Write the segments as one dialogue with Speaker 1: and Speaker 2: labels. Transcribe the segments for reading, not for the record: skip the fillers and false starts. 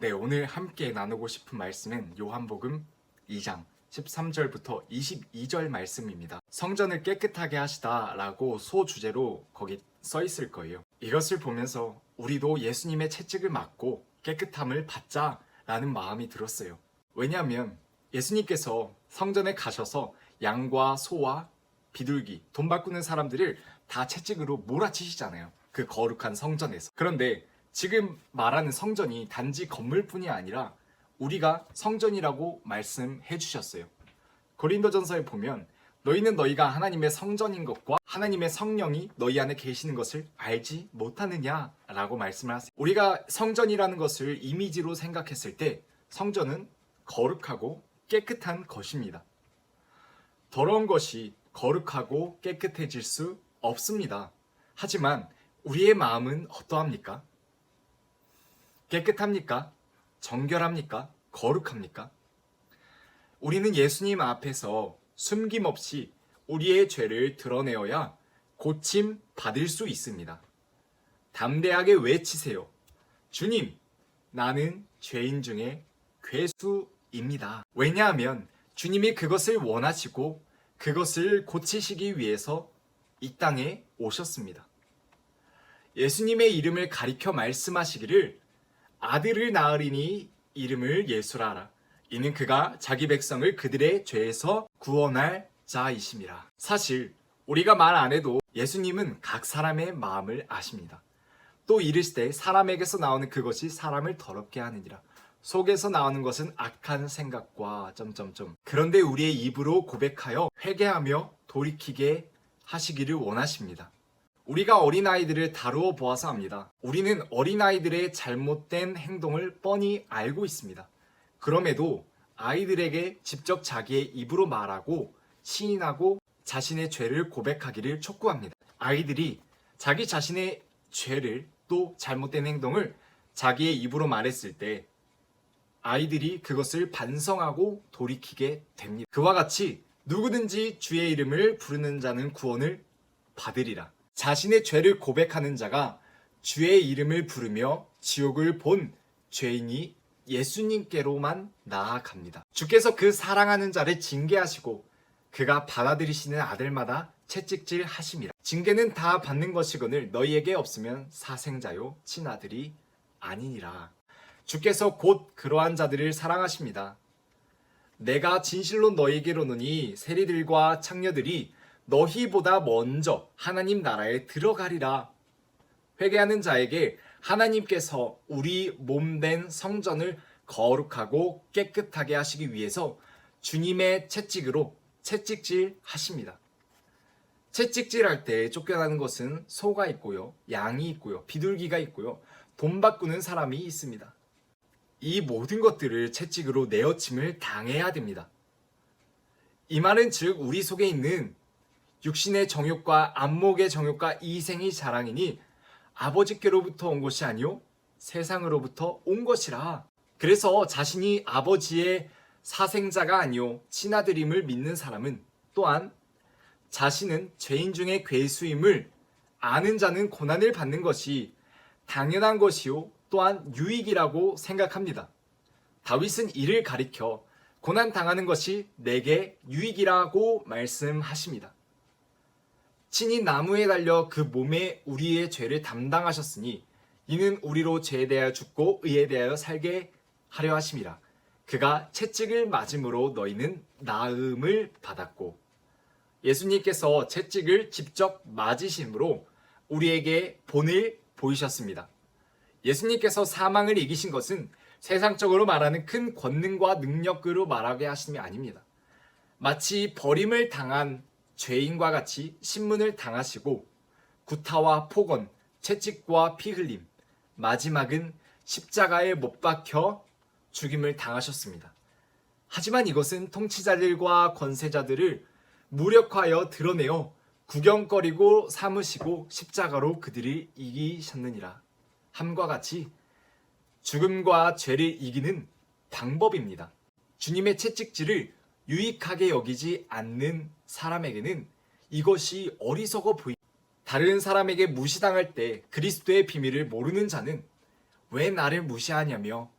Speaker 1: 네, 오늘 함께 나누고 싶은 말씀은 요한복음 2장 13절부터 22절 말씀입니다. 성전을 깨끗하게 하시다 라고 소주제로 거기 써 있을 거예요. 이것을 보면서 우리도 예수님의 채찍을 맞고 깨끗함을 받자 라는 마음이 들었어요. 왜냐하면 예수님께서 성전에 가셔서 양과 소와 비둘기, 돈 바꾸는 사람들을 다 채찍으로 몰아치시잖아요. 그 거룩한 성전에서. 그런데 지금 말하는 성전이 단지 건물뿐이 아니라 우리가 성전이라고 말씀해 주셨어요. 고린도전서에 보면 너희는 너희가 하나님의 성전인 것과 하나님의 성령이 너희 안에 계시는 것을 알지 못하느냐라고 말씀을 하세요. 우리가 성전이라는 것을 이미지로 생각했을 때 성전은 거룩하고 깨끗한 것입니다. 더러운 것이 거룩하고 깨끗해질 수 없습니다. 하지만 우리의 마음은 어떠합니까? 깨끗합니까? 정결합니까? 거룩합니까? 우리는 예수님 앞에서 숨김없이 우리의 죄를 드러내어야 고침 받을 수 있습니다. 담대하게 외치세요. 주님, 나는 죄인 중에 괴수입니다. 왜냐하면 주님이 그것을 원하시고 그것을 고치시기 위해서 이 땅에 오셨습니다. 예수님의 이름을 가리켜 말씀하시기를 아들을 낳으리니 이름을 예수라 하라. 이는 그가 자기 백성을 그들의 죄에서 구원할 자이심이라. 사실 우리가 말 안 해도 예수님은 각 사람의 마음을 아십니다. 또 이르시되 사람에게서 나오는 그것이 사람을 더럽게 하느니라. 속에서 나오는 것은 악한 생각과 그런데 우리의 입으로 고백하여 회개하며 돌이키게 하시기를 원하십니다. 우리가 어린아이들을 다루어 보아서 압니다. 우리는 어린아이들의 잘못된 행동을 뻔히 알고 있습니다. 그럼에도 아이들에게 직접 자기의 입으로 말하고 시인하고 자신의 죄를 고백하기를 촉구합니다. 아이들이 자기 자신의 죄를 또 잘못된 행동을 자기의 입으로 말했을 때 아이들이 그것을 반성하고 돌이키게 됩니다. 그와 같이 누구든지 주의 이름을 부르는 자는 구원을 받으리라. 자신의 죄를 고백하는 자가 주의 이름을 부르며 지옥을 본 죄인이 예수님께로만 나아갑니다. 주께서 그 사랑하는 자를 징계하시고 그가 받아들이시는 아들마다 채찍질 하심이라. 징계는 다 받는 것이거늘 너희에게 없으면 사생자요 친아들이 아니니라. 주께서 곧 그러한 자들을 사랑하십니다. 내가 진실로 너희에게로노니 세리들과 창녀들이 너희보다 먼저 하나님 나라에 들어가리라. 회개하는 자에게 하나님께서 우리 몸된 성전을 거룩하고 깨끗하게 하시기 위해서 주님의 채찍으로 채찍질 하십니다. 채찍질 할 때 쫓겨나는 것은 소가 있고요, 양이 있고요, 비둘기가 있고요, 돈 바꾸는 사람이 있습니다. 이 모든 것들을 채찍으로 내어침을 당해야 됩니다. 이 말은 즉 우리 속에 있는 육신의 정욕과 안목의 정욕과 이생의 자랑이니 아버지께로부터 온 것이 아니요 세상으로부터 온 것이라. 그래서 자신이 아버지의 사생자가 아니요 친아들임을 믿는 사람은 또한 자신은 죄인 중에 괴수임을 아는 자는 고난을 받는 것이 당연한 것이요 또한 유익이라고 생각합니다. 다윗은 이를 가리켜 고난 당하는 것이 내게 유익이라고 말씀하십니다. 친히 나무에 달려 그 몸에 우리의 죄를 담당하셨으니 이는 우리로 죄에 대하여 죽고 의에 대하여 살게 하려 하심이라. 그가 채찍을 맞음으로 너희는 나음을 받았고. 예수님께서 채찍을 직접 맞으심으로 우리에게 본을 보이셨습니다. 예수님께서 사망을 이기신 것은 세상적으로 말하는 큰 권능과 능력으로 말하게 하심이 아닙니다. 마치 버림을 당한 죄인과 같이 신문을 당하시고 구타와 폭언, 채찍과 피 흘림, 마지막은 십자가에 못 박혀 죽임을 당하셨습니다. 하지만 이것은 통치자들과 권세자들을 무력하여 드러내어 구경거리고 삼으시고 십자가로 그들을 이기셨느니라 함과 같이 죽음과 죄를 이기는 방법입니다. 주님의 채찍질을 유익하게 여기지 않는 사람에게는 이것이 어리석어 보입니다. 다른 사람에게 무시당할 때 그리스도의 비밀을 모르는 자는 왜 나를 무시하냐며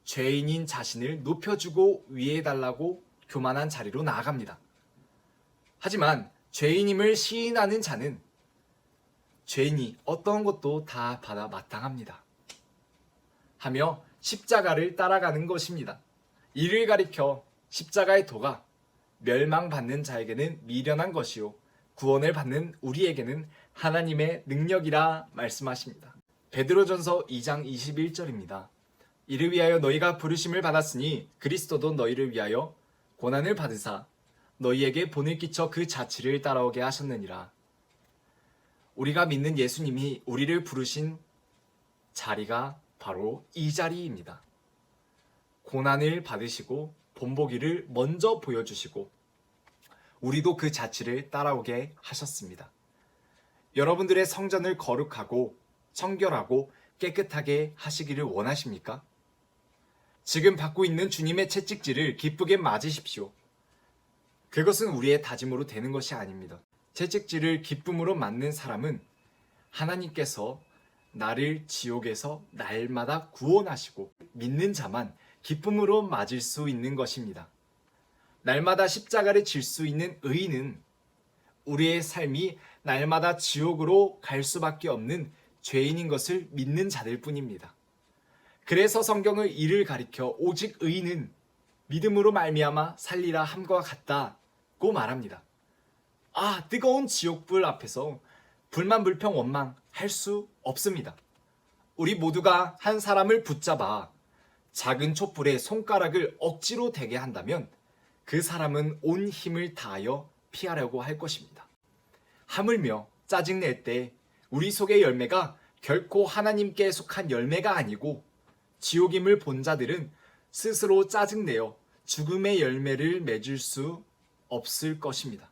Speaker 1: 죄인인 자신을 높여주고 위해달라고 교만한 자리로 나아갑니다. 하지만 죄인임을 시인하는 자는 죄인이 어떤 것도 다 받아 마땅합니다. 하며 십자가를 따라가는 것입니다. 이를 가리켜 십자가의 도가 멸망받는 자에게는 미련한 것이요 구원을 받는 우리에게는 하나님의 능력이라 말씀하십니다. 베드로전서 2장 21절입니다. 이를 위하여 너희가 부르심을 받았으니 그리스도도 너희를 위하여 고난을 받으사 너희에게 본을 끼쳐 그 자치를 따라오게 하셨느니라. 우리가 믿는 예수님이 우리를 부르신 자리가 바로 이 자리입니다. 고난을 받으시고 본보기를 먼저 보여주시고 우리도 그 자치를 따라오게 하셨습니다. 여러분들의 성전을 거룩하고 청결하고 깨끗하게 하시기를 원하십니까? 지금 받고 있는 주님의 채찍질을 기쁘게 맞으십시오. 그것은 우리의 다짐으로 되는 것이 아닙니다. 채찍질을 기쁨으로 맞는 사람은 하나님께서 나를 지옥에서 날마다 구원하시고 믿는 자만 기쁨으로 맞을 수 있는 것입니다. 날마다 십자가를 질 수 있는 의인은 우리의 삶이 날마다 지옥으로 갈 수밖에 없는 죄인인 것을 믿는 자들 뿐입니다. 그래서 성경은 이를 가리켜 오직 의인은 믿음으로 말미암아 살리라 함과 같다고 말합니다. 뜨거운 지옥불 앞에서 불만 불평 원망 할 수 없습니다. 우리 모두가 한 사람을 붙잡아 작은 촛불에 손가락을 억지로 대게 한다면 그 사람은 온 힘을 다하여 피하려고 할 것입니다. 하물며 짜증낼 때 우리 속의 열매가 결코 하나님께 속한 열매가 아니고 지옥임을 본 자들은 스스로 짜증내어 죽음의 열매를 맺을 수 없을 것입니다.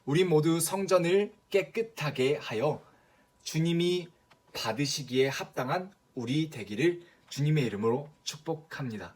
Speaker 1: 우리 모두 성전을 깨끗하게 하여 주님이 받으시기에 합당한 우리 되기를 주님의 이름으로 축복합니다.